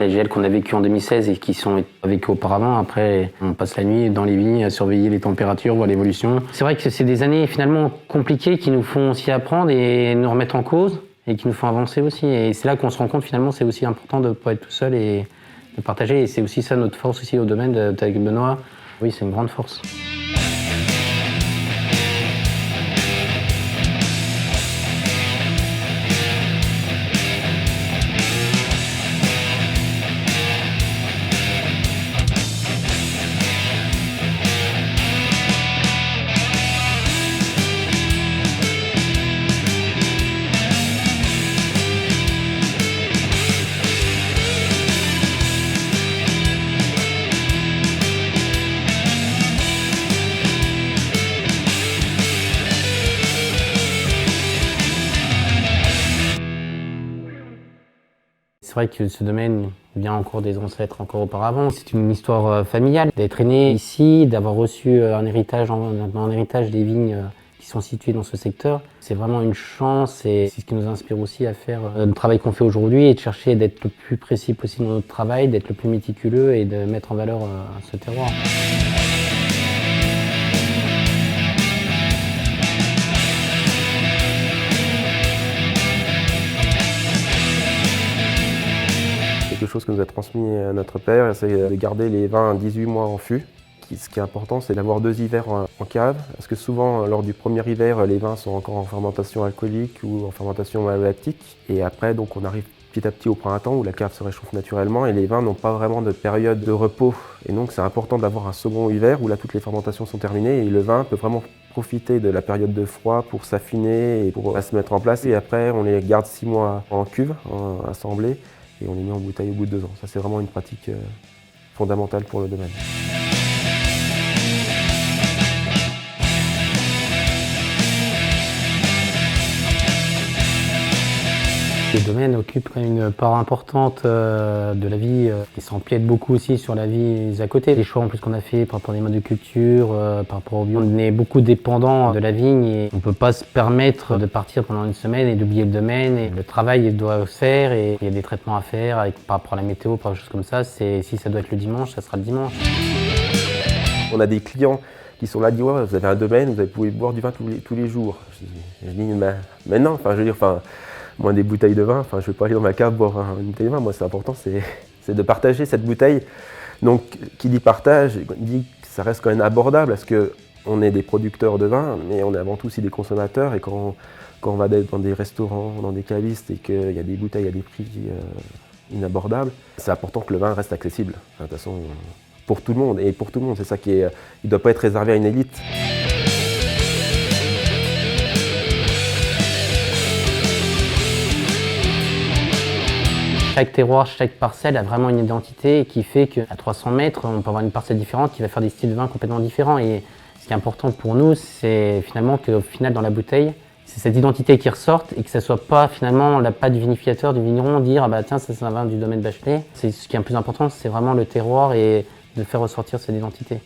Les gels qu'on a vécu en 2016 et qui sont vécus auparavant, après on passe la nuit dans les vignes à surveiller les températures, voir l'évolution. C'est vrai que c'est des années finalement compliquées qui nous font aussi apprendre et nous remettre en cause et qui nous font avancer aussi. Et c'est là qu'on se rend compte finalement c'est aussi important de ne pas être tout seul et de partager. Et c'est aussi ça notre force aussi au domaine avec Benoît. Oui, c'est une grande force. C'est vrai que ce domaine vient encore des ancêtres, encore auparavant. C'est une histoire familiale. D'être né ici, d'avoir reçu un héritage des vignes qui sont situées dans ce secteur, c'est vraiment une chance et c'est ce qui nous inspire aussi à faire le travail qu'on fait aujourd'hui et de chercher d'être le plus précis possible dans notre travail, d'être le plus méticuleux et de mettre en valeur ce terroir. Quelque chose que nous a transmis notre père, c'est de garder les vins 18 mois en fût. Ce qui est important, c'est d'avoir 2 hivers en cave, parce que souvent, lors du premier hiver, les vins sont encore en fermentation alcoolique ou en fermentation malolactique. Et après, donc, on arrive petit à petit au printemps où la cave se réchauffe naturellement et les vins n'ont pas vraiment de période de repos. Et donc, c'est important d'avoir un second hiver où là, toutes les fermentations sont terminées et le vin peut vraiment profiter de la période de froid pour s'affiner et pour se mettre en place. Et après, on les garde 6 mois en cuve, assemblés. Et on les met en bouteille au bout de 2 ans. Ça, c'est vraiment une pratique fondamentale pour le domaine. Le domaine occupe une part importante de la vie et ça empiète beaucoup aussi sur la vie à côté. Les choix en plus qu'on a fait par rapport à des modes de culture, par rapport au bio, on est beaucoup dépendant de la vigne et on ne peut pas se permettre de partir pendant une semaine et d'oublier le domaine. Et le travail doit se faire et il y a des traitements à faire par rapport à la météo, par des choses comme ça. Si ça doit être le dimanche, ça sera le dimanche. On a des clients qui sont là, disent ouais, vous avez un domaine, vous pouvez boire du vin tous les jours. Je dis mais non, enfin je veux dire, moi, des bouteilles de vin, je ne vais pas aller dans ma cave boire une bouteille de vin. Moi, c'est important, c'est de partager cette bouteille. Donc, qui dit partage, dit que ça reste quand même abordable, parce qu'on est des producteurs de vin, mais on est avant tout aussi des consommateurs. Et quand on va dans des restaurants, dans des cavistes, et qu'il y a des bouteilles à des prix inabordables, c'est important que le vin reste accessible. De toute façon, pour tout le monde. Et pour tout le monde, c'est ça il ne doit pas être réservé à une élite. Chaque terroir, chaque parcelle a vraiment une identité qui fait qu'à 300 mètres, on peut avoir une parcelle différente qui va faire des styles de vin complètement différents. Et ce qui est important pour nous, c'est finalement qu'au final, dans la bouteille, c'est cette identité qui ressorte et que ça ne soit pas finalement la patte du vinificateur, du vigneron, dire ah bah tiens, ça c'est un vin du domaine Bachelet. Ce qui est le plus important, c'est vraiment le terroir et de faire ressortir cette identité.